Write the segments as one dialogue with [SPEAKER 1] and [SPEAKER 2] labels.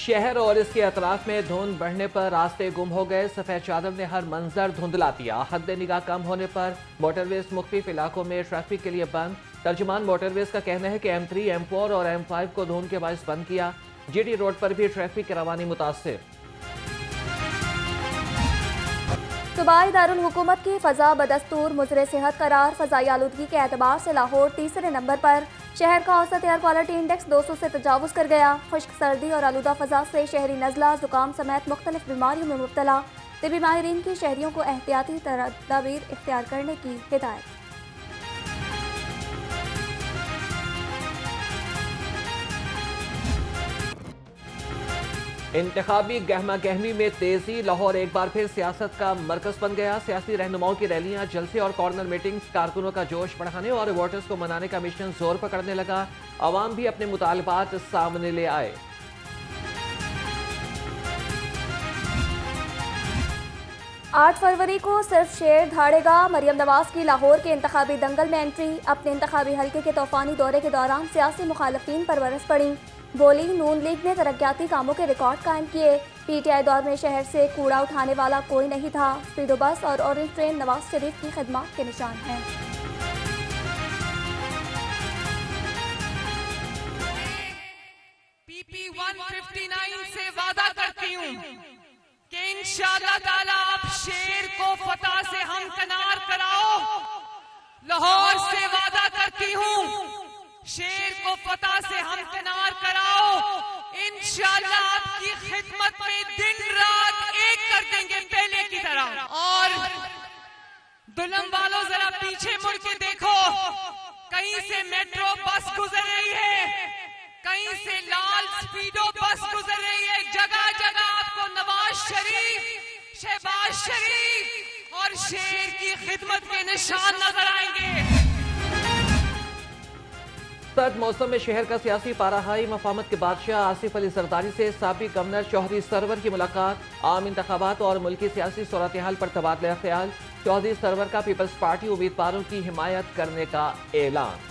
[SPEAKER 1] शहर और इसके अतराफ में धुंध बढ़ने पर रास्ते गुम हो गए। सफेद चादर ने हर मंजर धुंधला दिया। हद निगाह कम होने पर मोटरवेज मुख्तलिफ इलाकों में ट्रैफिक के लिए बंद। तर्जुमान मोटरवेज का कहना है कि M3, M4 और M5 को धुंध के बायस बंद किया। GT रोड पर भी ट्रैफिक की रवानी मुतासिर।
[SPEAKER 2] सूबाई दारुल हुकूमत की फ़ज़ा बदस्तूर मुज़र सेहत करार। फ़ज़ाई आलूदगी के एतबार से लाहौर तीसरे नंबर पर। शहर का औसत एयर क्वालिटी इंडेक्स 200 से तजावुज़ कर गया। खुश्क सर्दी और आलूदा फ़ज़ा से शहरी नज़ला, ज़ुकाम समेत मुख्तलिफ बीमारियों में मुब्तला। तिबी माहिरीन की शहरियों को एहतियाती तदाबीर इख्तियार करने की हिदायत।
[SPEAKER 1] इंतखाबी गहमा गहमी में तेजी। लाहौर एक बार फिर सियासत का मरकज बन गया। सियासी रहनुमाओं की रैलियां, जलसे और कॉर्नर मीटिंग्स कारकुनों का जोश बढ़ाने और वोटर्स को मनाने का मिशन जोर पकड़ने लगा। अवाम भी अपने मुतालबात सामने ले आए।
[SPEAKER 2] आठ फरवरी को सिर्फ शेर धाड़ेगा। मरियम नवाज की लाहौर के इंतखाबी दंगल में एंट्री। अपने इंतखाबी हल्के के तूफानी दौरे के दौरान सियासी मुखालफीन पर बरस पड़ी। बोली, नून लीग ने तरक्याती कामों के रिकॉर्ड कायम किए। PTI दौर में शहर से कूड़ा उठाने वाला कोई नहीं था। स्पीडो बस और ऑरेंज ट्रेन नवाज शरीफ की खिदमत के निशान हैं।
[SPEAKER 3] PP 159 से वादा करती हूँ कि इंशाअल्लाह ताला आप शेर को फतह से हमकनार कराओ। लाहौर से वादा करती हूँ शेर को फतह से हमकनार कराओ। इंशाअल्लाह आपकी खिदमत में दिन रात एक कर देंगे पहले की तरह। और दुल्हन वालों जरा पीछे मुड़ के देखो, कहीं से मेट्रो बस गुजर रही है, कहीं से लाल स्पीडो बस गुजर रही है। जगह जगह आपको नवाज शरीफ, शहबाज शरीफ और शेर की खिदमत के निशान नजर आएंगे।
[SPEAKER 1] सर्द मौसम में शहर का सियासी पारा हाई। मफाहमत के बादशाह आसिफ अली जरदारी से साबिक गवर्नर चौधरी सरवर की मुलाकात। आम इंतखाबात और मुल्की सियासी सूरत हाल पर तबादला ख्याल। चौधरी सरवर का पीपल्स पार्टी उम्मीदवारों की हिमायत करने का ऐलान।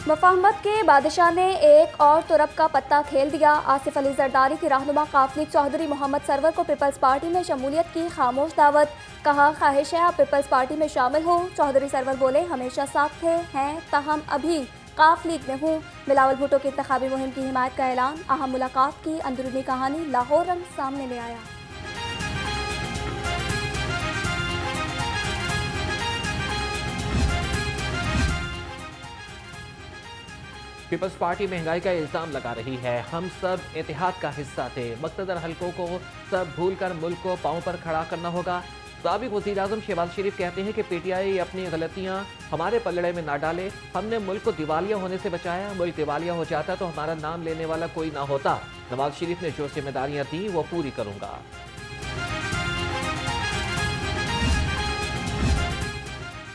[SPEAKER 2] मफाहमत के बादशाह ने एक और तुरब का पत्ता खेल दिया। आसिफ अली जरदारी की रहनुमा काफली चौधरी मोहम्मद सरवर को पीपल्स पार्टी में शमूलियत की खामोश दावत। कहा, ख्वाहिश है आप पीपल्स पार्टी में शामिल हो। चौधरी सरवर बोले, हमेशा साथ थे, हैं, ताहम अभी काफ लीग में हूँ। बिलावल भुट्टो की इंतखाबी मुहिम की हिमायत का ऐलान। अहम मुलाकात की अंदरूनी कहानी लाहौर रंग सामने ले आया।
[SPEAKER 1] पीपल्स पार्टी महंगाई का इल्जाम लगा रही है। हम सब इतिहाद का हिस्सा थे। मकतदर हलकों को सब भूल कर मुल्क को पांव पर खड़ा करना होगा। साबिक वज़ीर आज़म शहबाज शरीफ कहते हैं कि PTI अपनी गलतियां हमारे पलड़े में ना डाले। हमने मुल्क को दिवालिया होने से बचाया। मुल्क दिवालिया हो जाता तो हमारा नाम लेने वाला कोई ना होता। नवाज शरीफ ने जो जिम्मेदारियां दी वो पूरी करूंगा।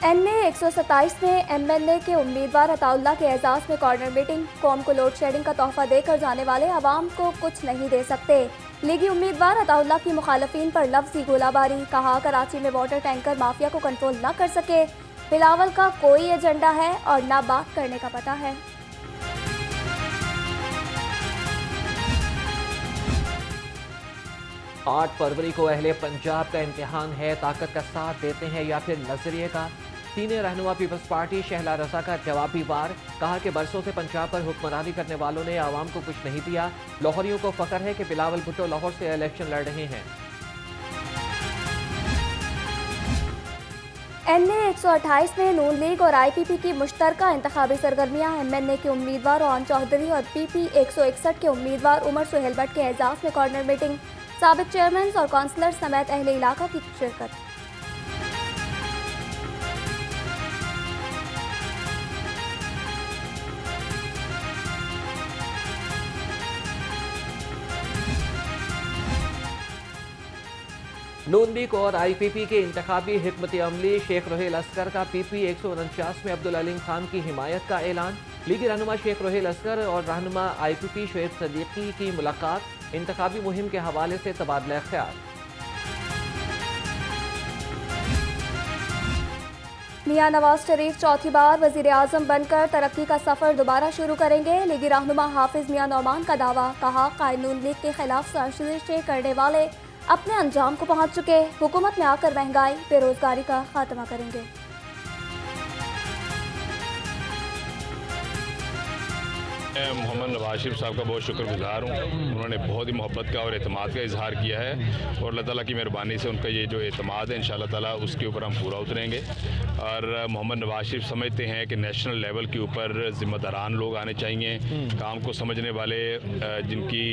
[SPEAKER 2] NA 127 में MNA के उम्मीदवार अताउल्लाह के एजाज में कॉर्नर मीटिंग। कौम को लोड शेडिंग का तोहफा देकर जाने वाले अवाम को कुछ नहीं दे सकते। लीगी उम्मीदवार अताउल्लाह की मुखालफीन पर लफ्जी गोलाबारी। कहा, कराची में वाटर टैंकर माफिया को कंट्रोल न कर सके। बिलावल का कोई एजेंडा है और ना बात करने का पता है।
[SPEAKER 1] 8 फरवरी को अहले पंजाब का इम्तिहान है। ताकत का साथ देते हैं या फिर नजरिए का। सीनियर रहनुमा पीपल्स पार्टी शहला रजा का जवाबी वार। कहा कि बरसों से पंजाब पर हुक्मरानी करने वालों ने आवाम को कुछ नहीं दिया। लाहौरियों को फख्र है कि बिलावल भुट्टो लाहौर से इलेक्शन लड़ रहे हैं।
[SPEAKER 2] NA 128 में नून लीग और IPP की मुश्तरका इंतखाबी सरगर्मियाँ। MNA के उम्मीदवार ओन चौधरी और PP 161 के उम्मीदवार उमर सुहेल भट्ट के एजाज में कॉर्नर मीटिंग। साबिक चेयरमैन और काउंसलर समेत अहले इलाका की शिरकत।
[SPEAKER 1] नून लीग और IPP के इंतखाबी हिकमत अमली। शेख रोहेल असगर का PP 149 में अब्दुल अलीम खान की हिमायत का ऐलान। लीगी रहनुमा शेख रोहेल असगर और रहनुमा IPP शोएब सदीकी की मुलाकात। इंतखाबी मुहिम के हवाले से तबादला ख्याल।
[SPEAKER 2] मियां नवाज शरीफ चौथी बार वजीर आजम बनकर तरक्की का सफर दोबारा शुरू करेंगे। लीगी रहनुमा हाफिज मियां नौमान का दावा, कहा कानून लीग के खिलाफ साजिशें करने वाले अपने अंजाम को पहुंच चुके, हुकूमत में आकर महंगाई बेरोजगारी का खात्मा करेंगे।
[SPEAKER 4] मैं मोहम्मद नवाज शरीफ साहब का बहुत शुक्रगुजार हूँ। उन्होंने बहुत ही मोहब्बत का और एतमाद का इजहार किया है और अल्लाह ताला की मेहरबानी से उनका ये जो एतमाद है इंशाअल्लाह ताला उसके ऊपर हम पूरा उतरेंगे। और मोहम्मद नवाज शरीफ समझते हैं कि नेशनल लेवल के ऊपर ज़िम्मेदारान लोग आने चाहिए, काम को समझने वाले जिनकी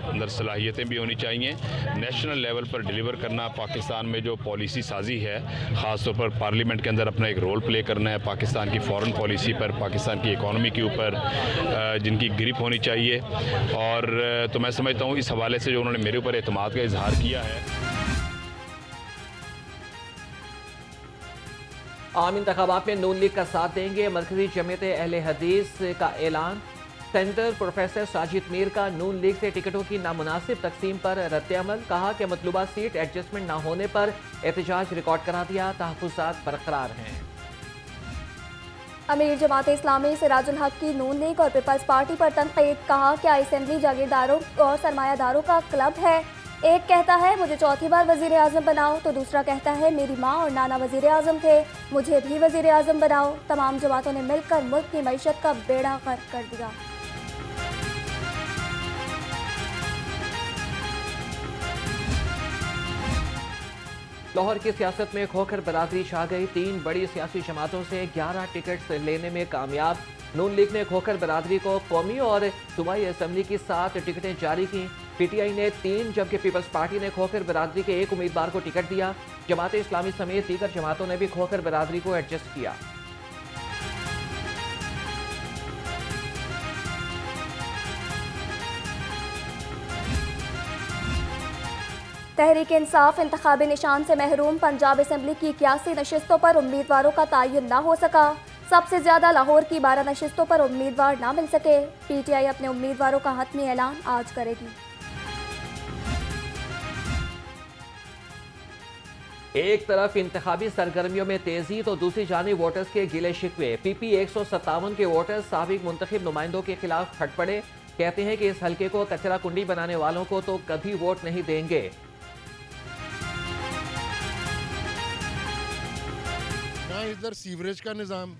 [SPEAKER 4] अंदर सलाहियतें भी होनी चाहिए। नेशनल लेवल पर डिलीवर करना, पाकिस्तान में जो पॉलिसी साजी है ख़ास तौर पर पार्लियामेंट के अंदर अपना एक रोल प्ले करना है, पाकिस्तान की फ़ॉरेन पॉलिसी पर, पाकिस्तान की इकॉनमी के ऊपर जिनकी ग्रिप होनी चाहिए। और तो मैं समझता हूँ इस हवाले से जो उन्होंने मेरे ऊपर एतमाद का इजहार किया है।
[SPEAKER 1] आम इंतखाबात में नून लीग का साथ देंगे, मरकजी जमीयत अहले हदीस का ऐलान। सेनेटर प्रोफेसर साजिद मीर का नून लीग से टिकटों की नामुनासिब तकसीम पर रद्द-ए-अमल, कहा कि मतलूबा सीट एडजस्टमेंट न होने पर एहतजाज रिकॉर्ड करा दिया, तहफ़्फ़ुज़ात बरकरार हैं।
[SPEAKER 2] अमीर जमात इस्लामी सिराजुल हक की नून लीग और पीपल्स पार्टी पर तनकीद, कहा कि असेंबली जागीरदारों और सरमायादारों का क्लब है। एक कहता है मुझे चौथी बार वजीर आजम बनाओ, तो दूसरा कहता है मेरी माँ और नाना वजीर आजम थे, मुझे भी वजीर आजम बनाओ। तमाम जमातों ने मिलकर मुल्क की मईशत का बेड़ा गर्क कर दिया।
[SPEAKER 1] लाहौर की सियासत में खोखर बरादरी छा गई, 3 बड़ी सियासी जमातों से 11 टिकट लेने में कामयाब। नून लीग ने खोखर बरादरी को कौमी और सूबाई असम्बली की 7 टिकटें जारी की। पीटीआई ने 3 जबकि पीपल्स पार्टी ने खोखर बरादरी के 1 उम्मीदवार को टिकट दिया। जमात इस्लामी समेत दीगर जमातों ने भी खोखर बरादरी को एडजस्ट किया।
[SPEAKER 2] तहरीक इंसाफ इंतखाबी निशान से महरूम, पंजाब असम्बली की 81 नशिस्तों पर उम्मीदवारों का तयन न हो सका। सबसे ज्यादा लाहौर की 12 नशिस्तों पर उम्मीदवार न मिल सके। पीटीआई अपने उम्मीदवारों का हतमी ऐलान आज करेगी।
[SPEAKER 1] एक तरफ इंतखाबी सरगर्मियों में तेजी तो दूसरी जानिब वोटर्स के गिले शिकवे। पीपी 157 के वोटर्स साबिक मुंतखब नुमाइंदों के खिलाफ फट पड़े, कहते हैं कि इस हल्के को कचरा कुंडी बनाने वालों को तो कभी वोट नहीं देंगे।
[SPEAKER 5] इधर सीवरेज का निज़ाम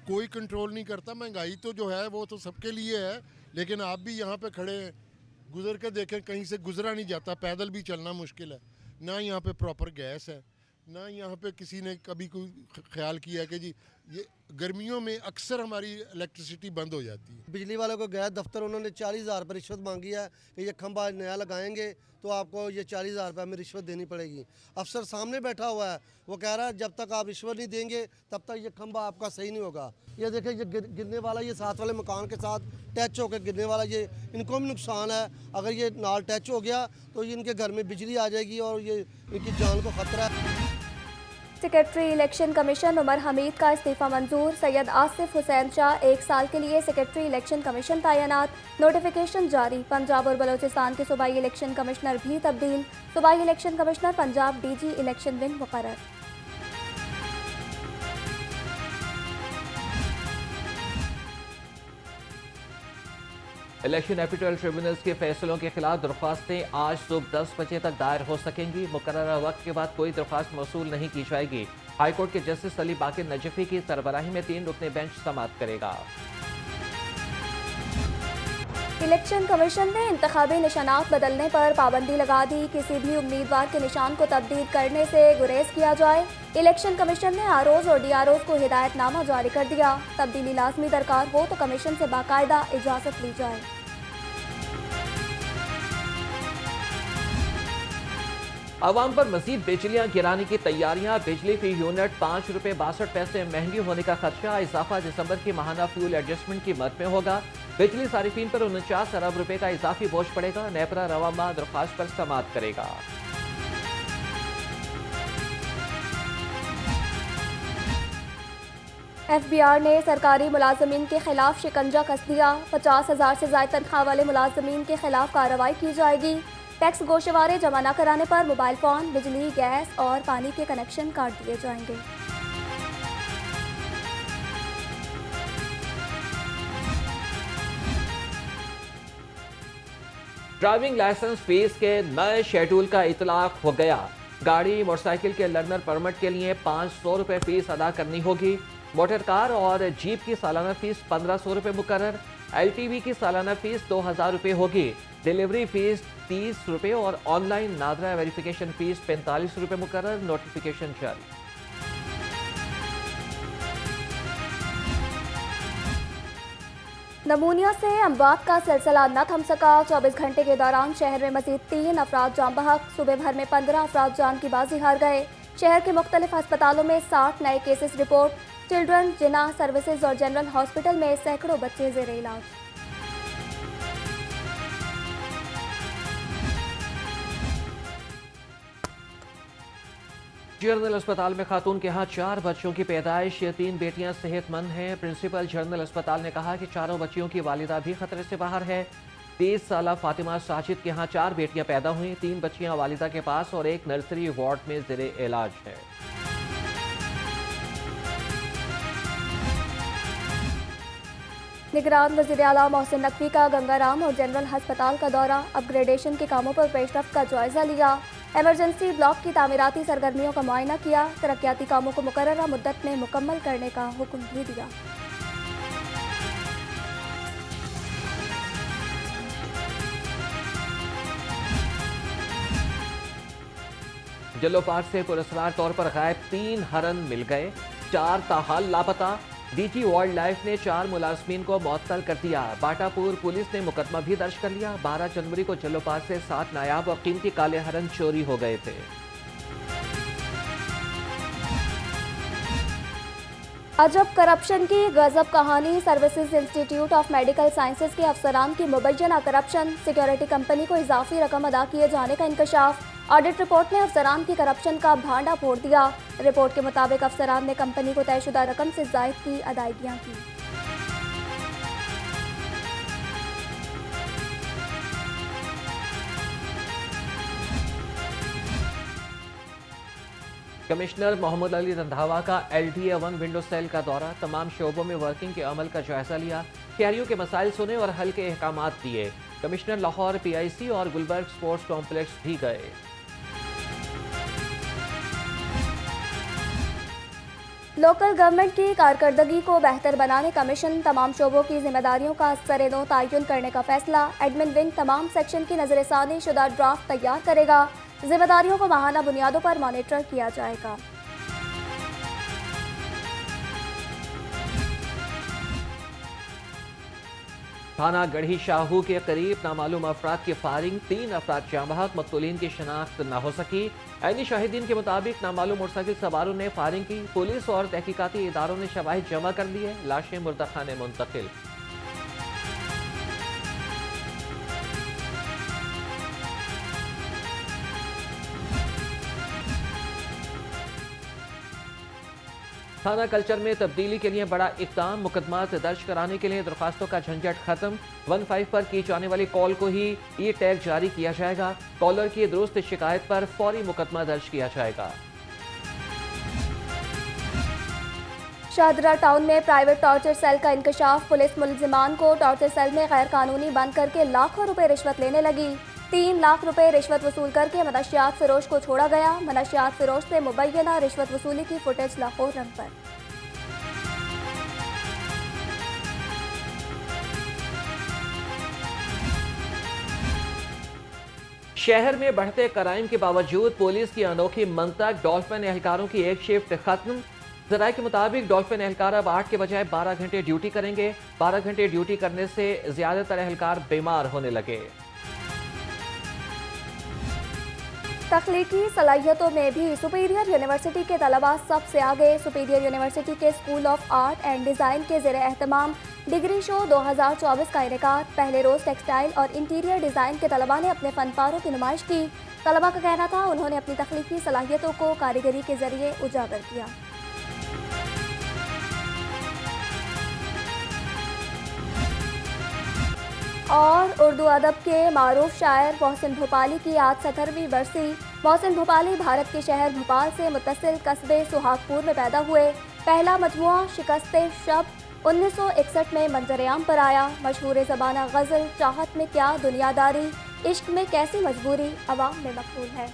[SPEAKER 5] कोई कंट्रोल नहीं करता। महंगाई तो जो है वो तो सबके लिए है, लेकिन आप भी यहाँ पे खड़े हैं, गुजर के देखें, कहीं से गुजरा नहीं जाता, पैदल भी चलना मुश्किल है। ना यहाँ पे प्रॉपर गैस है, ना यहाँ पे किसी ने कभी कोई ख्याल किया कि जी ये गर्मियों में अक्सर हमारी इलेक्ट्रिसिटी बंद हो जाती है।
[SPEAKER 6] बिजली वालों को गया दफ्तर, उन्होंने 40,000 रुपये रिश्वत मांगी है कि ये खंभा नया लगाएंगे तो आपको ये 40,000 रुपये में रिश्वत देनी पड़ेगी। अफसर सामने बैठा हुआ है, वो कह रहा है जब तक आप रिश्वत नहीं देंगे तब तक ये खंभा आपका सही नहीं होगा। ये देखें, ये गिरने वाला, ये साथ वाले मकान के साथ टच होकर गिरने वाला, ये इनको भी नुकसान है। अगर ये नाल टच हो गया तो इनके घर में बिजली आ जाएगी और ये इनकी जान को खतरा है।
[SPEAKER 2] Secretary election commission Umar Hamid का इस्तीफा मंजूर। सैयद आसिफ हुसैन शाह 1 साल के लिए सेक्रेटरी इलेक्शन कमीशन तैनात। नोटिफिकेशन जारी। पंजाब और बलोचिस्तान के सूबाई इलेक्शन कमिश्नर भी तब्दील। सूबाई election commissioner Punjab DG election wing मुकर्रर।
[SPEAKER 1] इलेक्शन एपिटल ट्रिब्यूनल्स के फैसलों के खिलाफ दरख्वास्तें आज सुबह 10 बजे तक दायर हो सकेंगी। मुकर्ररा वक्त के बाद कोई दरख्वास्त मौसूल नहीं की जाएगी। हाईकोर्ट के जस्टिस अली बाकिर नजफी की सरबराही में 3 रुकने बेंच समाअत करेगा।
[SPEAKER 2] इलेक्शन कमीशन ने इंतखाबी निशानात बदलने पर पाबंदी लगा दी। किसी भी उम्मीदवार के निशान को तब्दील करने से गुरेज किया जाए। इलेक्शन कमीशन ने आरओज और डीआरओज को हिदायतनामा जारी कर दिया। तब्दीली लाजमी दरकार हो तो कमीशन से बाकायदा इजाज़त ली जाए।
[SPEAKER 1] आवाम पर मजीद बिजलियां गिराने की तैयारियां। बिजली फी यूनिट 5 रुपये 62 पैसे महंगी होने का खदशा। इजाफा दिसंबर की माहाना फ्यूल एडजस्टमेंट की मद में होगा। बिजली सारिफीन पर 49 अरब रुपए का इजाफी बोझ पड़ेगा। नेपरा रवामा दरख्वास्त पर समाअत करेगा।
[SPEAKER 2] FBI ने सरकारी मुलाजमीन के खिलाफ शिकंजा कस दिया। 50,000 से ज्यादा तनख्वाह वाले मुलाजमीन के खिलाफ कार्रवाई की जाएगी। टैक्स गोशवारे जमा न कराने पर मोबाइल फोन, बिजली, गैस और पानी के कनेक्शन काट दिए जाएंगे।
[SPEAKER 1] ड्राइविंग लाइसेंस फीस के नए शेड्यूल का इतलाक हो गया। गाड़ी मोटरसाइकिल के लर्नर परमिट के लिए 500 रुपये फीस अदा करनी होगी। मोटर कार और जीप की सालाना फीस 1500 रुपये मुकर्रर। LTV की सालाना फीस 2000 रुपये होगी। डिलीवरी फीस 30 रुपये और ऑनलाइन नादरा वेरिफिकेशन फीस 45 रुपये मुकर्रर। नोटिफिकेशन जारी।
[SPEAKER 2] नमूनिया से अमवात का सिलसिला न थम सका। 24 घंटे के दौरान शहर में मजीद 3 अफराद जान बहक। सूबे भर में 15 अफराद जान की बाजी हार गए। शहर के मुख्तलिफ अस्पतालों में 60 नए केसेस रिपोर्ट। चिल्ड्रन, जिना सर्विसेज और जनरल हॉस्पिटल में सैकड़ों बच्चे जेर इलाज।
[SPEAKER 1] जनरल अस्पताल में खातून के यहाँ 4 बच्चों की पैदाइश। 3 बेटियां सेहतमंद हैं। प्रिंसिपल जनरल अस्पताल ने कहा कि चारों बच्चियों की वालिदा भी खतरे से बाहर है। 30 साला फातिमा साजिद के यहाँ 4 बेटियां पैदा हुई। 3 बच्चियां वालिदा के पास और एक नर्सरी वार्ड में जेर इलाज है।
[SPEAKER 2] निगरान वज़ीर आला मोहसिन नकवी का गंगाराम और जनरल अस्पताल का दौरा। अपग्रेडेशन के कामों पर पेशरफ्त का जायजा लिया। एमरजेंसी ब्लॉक की तामीराती सरगर्मियों का मुआयना किया। तरक्याती कामों को मुकर्ररा मुद्दत में मुकम्मल करने का हुक्म भी दिया।
[SPEAKER 1] जल्लो पार्क से पुरस्कार तौर पर गायब 3 हरन मिल गए। 4 ताहाल लापता। डीजी वाइल्ड लाइफ ने 4 मुलाजमीन को मुअत्तल कर दिया। बाटापुर पुलिस ने मुकदमा भी दर्ज कर लिया। 12 जनवरी को जल्लो पार्क से 7 नायाब और कीमती काले हरन चोरी हो गए थे।
[SPEAKER 2] अजब करप्शन की गजब कहानी। Services institute of medical sciences के अफसरान की मुबैना करप्शन। सिक्योरिटी कंपनी को इजाफी रकम अदा किए जाने का इंकशाफ। ऑडिट रिपोर्ट ने अफसरान की करप्शन का भांडा फोड़ दिया। रिपोर्ट के मुताबिक अफसरान ने कंपनी को तयशुदा रकम से जायद की अदायगियां की।
[SPEAKER 1] कमिश्नर मोहम्मद अली रंधावा का LDA 1 विंडो सेल का दौरा। तमाम शोबों में वर्किंग के अमल का जायजा लिया। शहरियों के मसाइल सुने और हल के अहकामात दिए। कमिश्नर लाहौर PIC और गुलबर्ग स्पोर्ट्स कॉम्प्लेक्स भी गए।
[SPEAKER 2] लोकल गवर्नमेंट की कारकर्दगी को बेहतर बनाने कमीशन तमाम शोबों की जिम्मेदारियों का सरेनो तयन करने का फैसला। एडमिन विंग तमाम सेक्शन की नजरसानी शुदा ड्राफ्ट तैयार करेगा। जिम्मेदारियों को माहाना बुनियादों पर मॉनिटर किया जाएगा।
[SPEAKER 1] थाना गढ़ी शाहू के करीब नामालूम अफराद की फायरिंग। 3 अफराद जाँ बहक। मकतूलीन की शनाख्त न हो सकी। ऐनी शाहिदीन के मुताबिक नामालूम मोटरसाइकिल सवारों ने फायरिंग की। पुलिस और तहकीकाती इदारों ने शवाहिद जमा कर लिए। लाशें मुर्दखाने मुंतकिल। थाना कल्चर में तब्दीली के लिए बड़ा इक़दाम। मुकदमात दर्ज कराने के लिए दरख्वास्तों का झंझट खत्म। 15 पर की जाने वाली कॉल को ही टैग जारी किया जाएगा। कॉलर की दुरुस्त शिकायत पर फौरी मुकदमा दर्ज किया जाएगा।
[SPEAKER 2] शाहदरा टाउन में प्राइवेट टॉर्चर सेल का इंकशाफ। पुलिस मुलजिमान को टॉर्चर सेल में गैर कानूनी बंद करके लाखों रुपए रिश्वत लेने लगी। 3 लाख रुपए रिश्वत वसूल करके मनशियात फिरोश को छोड़ा गया। मनशियात फिरोश से मुबैना रिश्वत वसूली की फुटेज लाखों रंग पर।
[SPEAKER 1] शहर में बढ़ते क्राइम के बावजूद पुलिस की अनोखी मंतक। डॉल्फिन एहलकारों की एक शिफ्ट खत्म। जराये के मुताबिक डॉल्फिन एहलकार अब 8 के बजाय 12 घंटे ड्यूटी करेंगे। 12 घंटे ड्यूटी करने से ज्यादातर एहलकार बीमार होने लगे।
[SPEAKER 2] तख्लीकी सलाहियतों में भी सुपीरियर यूनिवर्सिटी के तलबा सबसे आगे। सुपीरियर यूनिवर्सिटी के school of art and design के ज़ेर एहतमाम डिग्री शो 2024 का इनेकाद। पहले रोज़ टेक्सटाइल और इंटीरियर डिज़ाइन के तलबा ने अपने फनपारों की नुमाइश की। तलबा का कहना था उन्होंने अपनी तख्लीकी सलाहियतों को कारीगरी के ज़रिए उजागर किया। और उर्दू अदब के मारूफ शायर मोहसिन भोपाली की आज 70वीं बरसी। मोहसिन भोपाली भारत के शहर भोपाल से मुत्तसिल कस्बे सुहागपुर में पैदा हुए। पहला मजमुआ शिकस्ते शब 1961 में मंजर आम पर आया। मशहूर ज़बाना गज़ल चाहत में क्या दुनियादारी इश्क में कैसी मजबूरी अवाम में मकबूल है।